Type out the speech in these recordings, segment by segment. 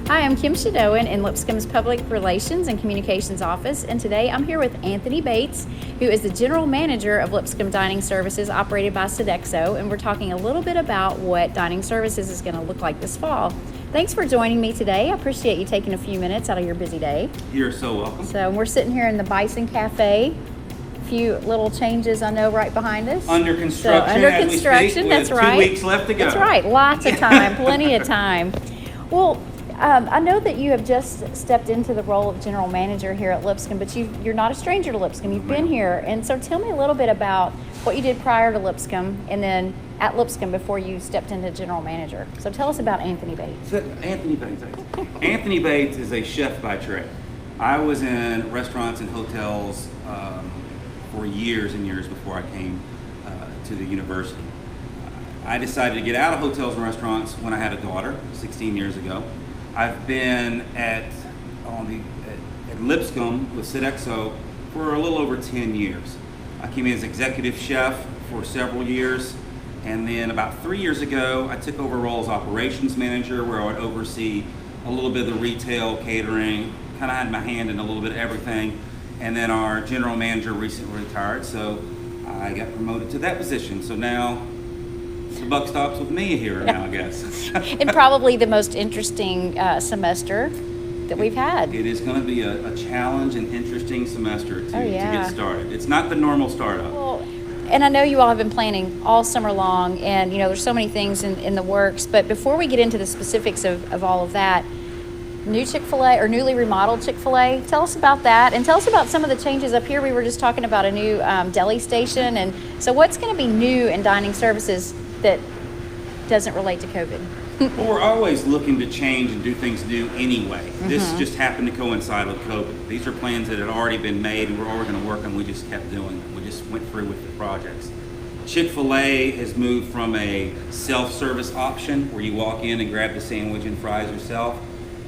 Hi, I'm Kim Shadowan in Lipscomb's Public Relations and Communications Office, and today I'm here with Anthony Bates, who is the General Manager of Lipscomb Dining Services operated by Sodexo, and we're talking a little bit about what Dining Services is going to look like this fall. Thanks for joining me today. I appreciate you taking a few minutes out of your busy day. You're so welcome. So we're sitting here in the Bison Cafe. Few little changes I know right behind us. Under construction, under as construction, we speak, that's with right. 2 weeks left to go. That's right. Lots of time, plenty of time. Well, I know that you have just stepped into the role of general manager here at Lipscomb, but you're not a stranger to Lipscomb. You've been here, and so tell me a little bit about what you did prior to Lipscomb, and then at Lipscomb before you stepped into general manager. So tell us about Anthony Bates. Anthony Bates is a chef by trade. I was in restaurants and hotels for years and years before I came to the university. I decided to get out of hotels and restaurants when I had a daughter 16 years ago. I've been at Lipscomb with Sodexo for a little over 10 years. I came in as executive chef for several years, and then about 3 years ago I took over a role as operations manager, where I would oversee a little bit of the retail, catering, kind of had my hand in a little bit of everything. And then our general manager recently retired, so I got promoted to that position. So now the buck stops with me here now, I guess. And probably the most interesting semester that we've had. It is going to be a challenge and interesting semester to get started. It's not the normal startup. Well, and I know you all have been planning all summer long, and there's so many things in the works. But before we get into the specifics of all of that, new ChickFilA or newly remodeled ChickFilA, tell us about that, and tell us about some of the changes up here. We were just talking about a new deli station, and so what's going to be new in dining services that doesn't relate to COVID? Well, we're always looking to change and do things new anyway. This just happened to coincide with COVID. These are plans that had already been made and we're already going to work on. We just kept doing them. We just went through with the projects. ChickFilA has moved from a self-service option where you walk in and grab the sandwich and fries yourself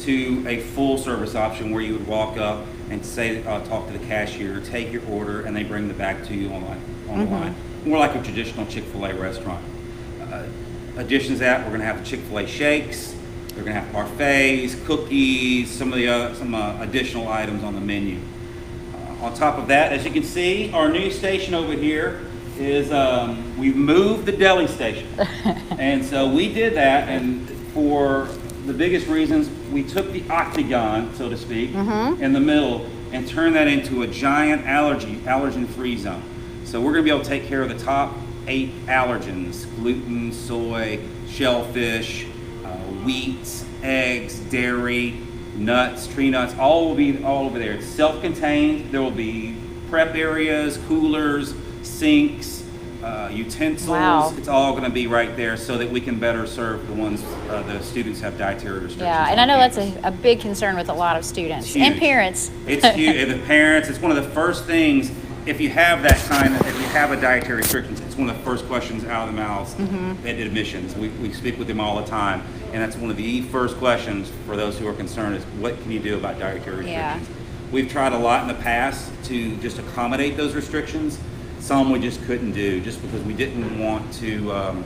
to a full-service option where you would walk up and say, talk to the cashier, take your order, and they bring the bag to you on the line. More like a traditional ChickFilA restaurant. Additions to that, we're going to have the ChickFilA shakes. We're going to have parfaits, cookies, some additional items on the menu. On top of that, as you can see, our new station over here is we've moved the deli station, and so we did that, and for the biggest reasons, we took the octagon, so to speak, in the middle and turned that into a giant allergen-free zone. So we're going to be able to take care of the top 8 allergens: gluten, soy, shellfish, wheat, eggs, dairy, nuts, tree nuts, all will be all over there. It's self-contained. There will be prep areas, coolers, sinks, utensils. Wow. It's all going to be right there so that we can better serve the ones the students have dietary restrictions. Yeah, and I know that's a big concern with a lot of students and parents. It's huge. And the parents, it's one of the first things. If you have a dietary restrictions, it's one of the first questions out of the mouths at admissions. We speak with them all the time, and that's one of the first questions for those who are concerned is, what can you do about dietary restrictions? We've tried a lot in the past to just accommodate those restrictions. Some we just couldn't do, just because we didn't want to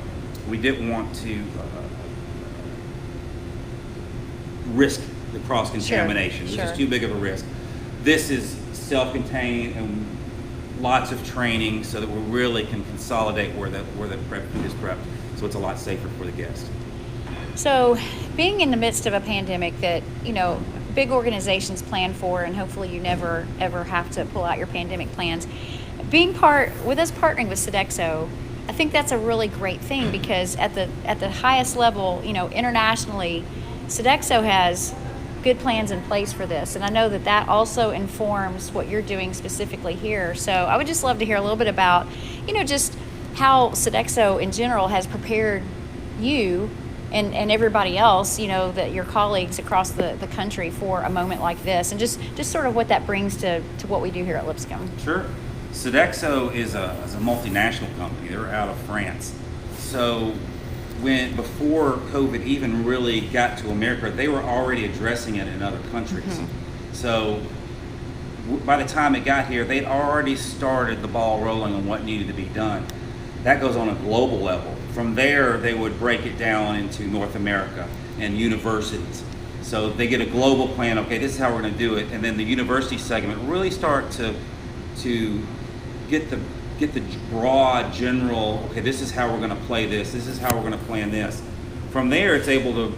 risk the cross-contamination. It was just too big of a risk. This is self-contained and lots of training so that we really can consolidate where the prep food is prepped, so it's a lot safer for the guest. So, being in the midst of a pandemic that big organizations plan for, and hopefully you never ever have to pull out your pandemic plans. Being with us partnering with Sodexo, I think that's a really great thing, because at the highest level, internationally, Sodexo has good plans in place for this, and I know that also informs what you're doing specifically here. So I would just love to hear a little bit about, just how Sodexo in general has prepared you and everybody else, that your colleagues across the country for a moment like this, and just sort of what that brings to what we do here at Lipscomb. Sure. Sodexo is a multinational company. They're out of France. So before COVID even really got to America, they were already addressing it in other countries. So by the time it got here, they'd already started the ball rolling on what needed to be done. That goes on a global level. From there, they would break it down into North America and universities. So they get a global plan, okay, this is how we're gonna do it, and then the university segment really start to get the broad, general, okay, this is how we're gonna play this is how we're gonna plan this. From there, it's able to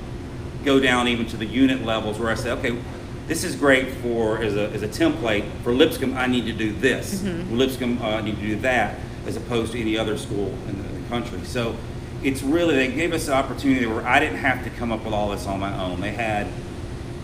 go down even to the unit levels where I say, okay, this is great for, as a template, for Lipscomb, I need to do this. Lipscomb, I need to do that, as opposed to any other school in the country. So it's really, they gave us the opportunity where I didn't have to come up with all this on my own. They had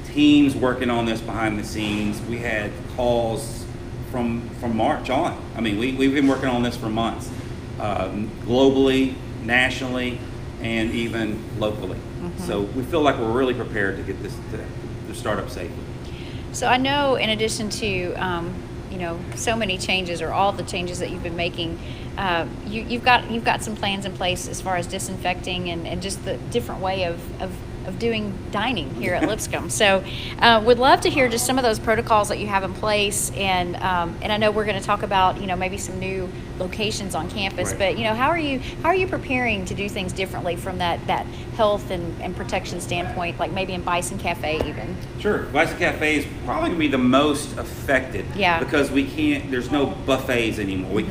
teams working on this behind the scenes. We had calls from March on. I mean, we've been working on this for months, globally, nationally, and even locally. So we feel like we're really prepared to get this to start up safely. So I know, in addition to so many changes, or all the changes that you've been making, you've got some plans in place as far as disinfecting and just the different way of doing dining here at Lipscomb. So would love to hear just some of those protocols that you have in place, and I know we're going to talk about maybe some new locations on campus, Right. but how are you preparing to do things differently from that health and protection standpoint, like maybe in Bison Cafe even? Sure, Bison Cafe is probably gonna be the most affected. Yeah. Because there's no buffets anymore.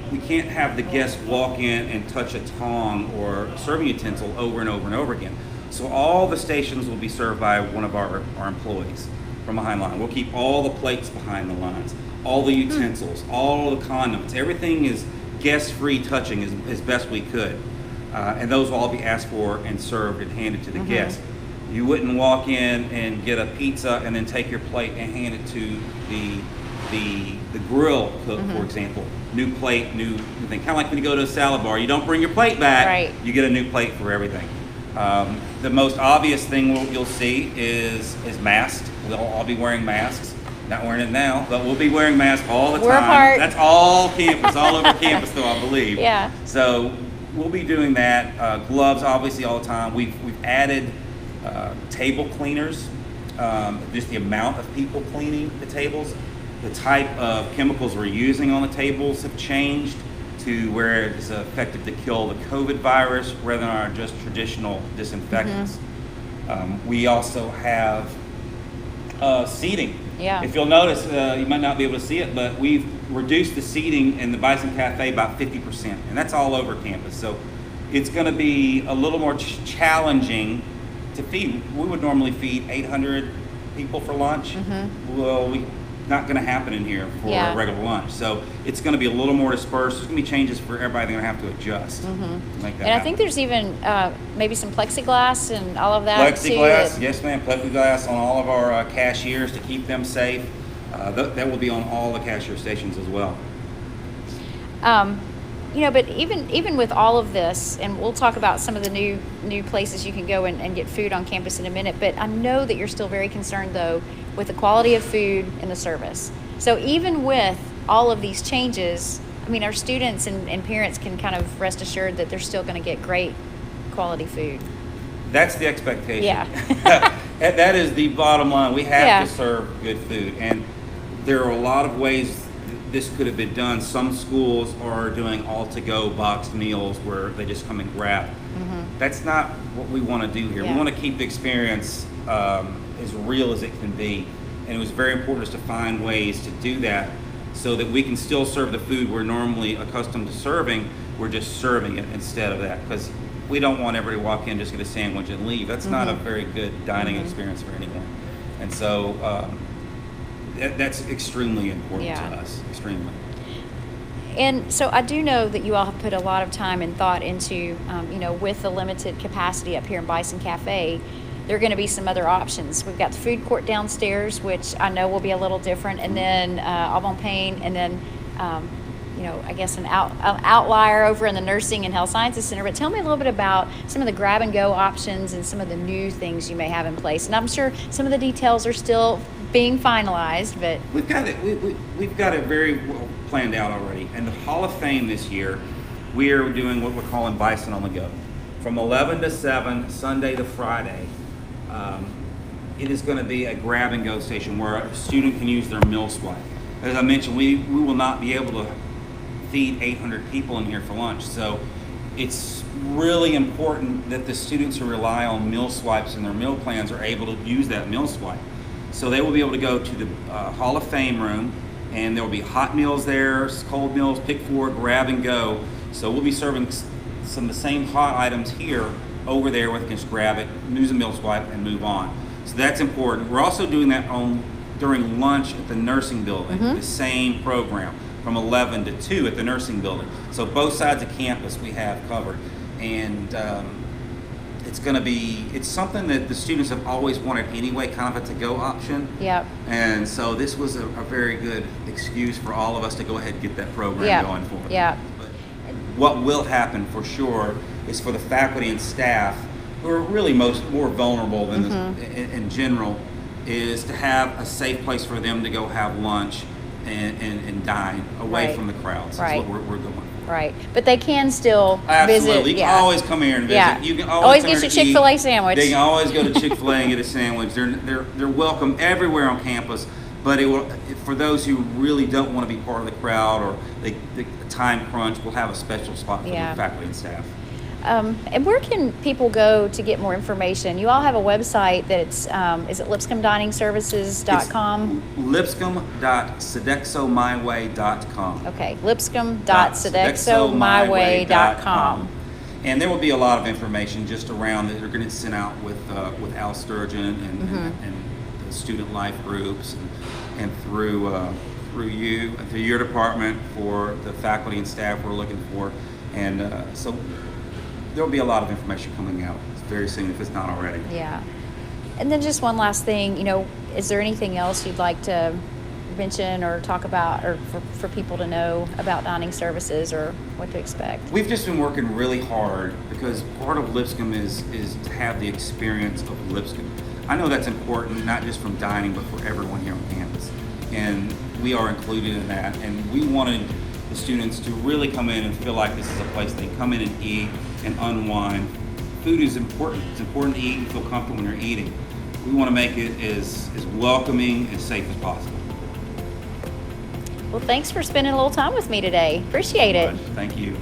We can't have the guests walk in and touch a tong or serving utensil over and over and over again. So all the stations will be served by one of our employees from behind the line. We'll keep all the plates behind the lines, all the utensils, all the condiments. Everything is guest-free touching as best we could. And those will all be asked for and served and handed to the guests. You wouldn't walk in and get a pizza and then take your plate and hand it to the grill cook, for example. New plate, new thing. Kind of like when you go to a salad bar, you don't bring your plate back. Right. You get a new plate for everything. The most obvious thing you'll see is masks. We'll all be wearing masks. Not wearing it now, but we'll be wearing masks all the time. We're apart. That's all campus, all over campus, though, I believe. Yeah. So we'll be doing that. Gloves, obviously, all the time. We've added table cleaners. Just the amount of people cleaning the tables. The type of chemicals we're using on the tables have changed to where it's effective to kill the COVID virus rather than our just traditional disinfectants. We also have seating. Yeah. If you'll notice, you might not be able to see it, but we've reduced the seating in the Bison Cafe by 50%, and that's all over campus. So it's going to be a little more challenging to feed. We would normally feed 800 people for lunch. Well, not going to happen in here for a regular lunch. So it's going to be a little more dispersed. There's going to be changes for everybody. They're going to have to adjust to make that And I think there's even maybe some plexiglass and all of that plexiglass, too. yes ma'am, plexiglass on all of our cashiers to keep them safe. That will be on all the cashier stations as well. But even with all of this, and we'll talk about some of the new places you can go and get food on campus in a minute, but I know that you're still very concerned, though, with the quality of food and the service. So even with all of these changes, I mean, our students and parents can kind of rest assured that they're still going to get great quality food. That's the expectation. Yeah. That is the bottom line. We have Yeah. to serve good food. And there are a lot of ways this could have been done. Some schools are doing all-to-go boxed meals where they just come and grab. That's not what we want to do here. Yeah. We want to keep the experience as real as it can be. And it was very important to find ways to do that so that we can still serve the food we're normally accustomed to serving. We're just serving it instead of that, because we don't want everybody to walk in, just get a sandwich and leave. That's not a very good dining experience for anyone. And so that's extremely important to us, extremely. And so I do know that you all have put a lot of time and thought into, with the limited capacity up here in Bison Cafe, there are going to be some other options. We've got the food court downstairs, which I know will be a little different, and then Aubon Payne, and then, I guess an outlier over in the Nursing and Health Sciences Center. But tell me a little bit about some of the grab-and-go options and some of the new things you may have in place. And I'm sure some of the details are still being finalized, but We've got it. We've got it very well planned out already. And the Hall of Fame this year, we are doing what we're calling Bison on the Go, from 11 to 7, Sunday to Friday. It is going to be a grab-and-go station where a student can use their meal swipe. As I mentioned, we will not be able to feed 800 people in here for lunch. So it's really important that the students who rely on meal swipes in their meal plans are able to use that meal swipe. So they will be able to go to the Hall of Fame room, and there will be hot meals there, cold meals, pick four, grab and go. So we'll be serving some of the same hot items here over there where they can just grab it, use a meal swipe, and move on. So that's important. We're also doing that during lunch at the nursing building, the same program from 11 to 2 at the nursing building. So both sides of campus we have covered. And it's something that the students have always wanted anyway, kind of a to-go option. Yep. And so this was a very good excuse for all of us to go ahead and get that program going for them. Yeah. But what will happen for sure is for the faculty and staff, who are really more vulnerable than in general, is to have a safe place for them to go have lunch and dine away from the crowds. That's what we're going for. Right, but they can still Absolutely. visit. You can always come here and visit. Yeah. You can always come get here your to ChickFilA eat. sandwich. They can always go to ChickFilA and get a sandwich. They're welcome everywhere on campus. But for those who really don't want to be part of the crowd or the time crunch, we'll have a special spot for the faculty and staff. And where can people go to get more information? You all have a website that's, is it lipscombdiningservices.com? Lipscomb.sodexomyway.com. Okay, lipscomb.sodexomyway.com. And there will be a lot of information just around that they're going to send out with Al Sturgeon and the student life groups and through your department for the faculty and staff we're looking for. And so there'll be a lot of information coming out very soon if it's not already. Yeah. And then just one last thing, is there anything else you'd like to mention or talk about, or for people to know about dining services or what to expect? We've just been working really hard because part of Lipscomb is to have the experience of Lipscomb. I know that's important, not just from dining, but for everyone here on campus. And we are included in that. And we wanted the students to really come in and feel like this is a place they come in and eat and unwind. Food is important. It's important to eat and feel comfortable when you're eating. We want to make it as welcoming and safe as possible. Well, thanks for spending a little time with me today. Appreciate it. Thank you.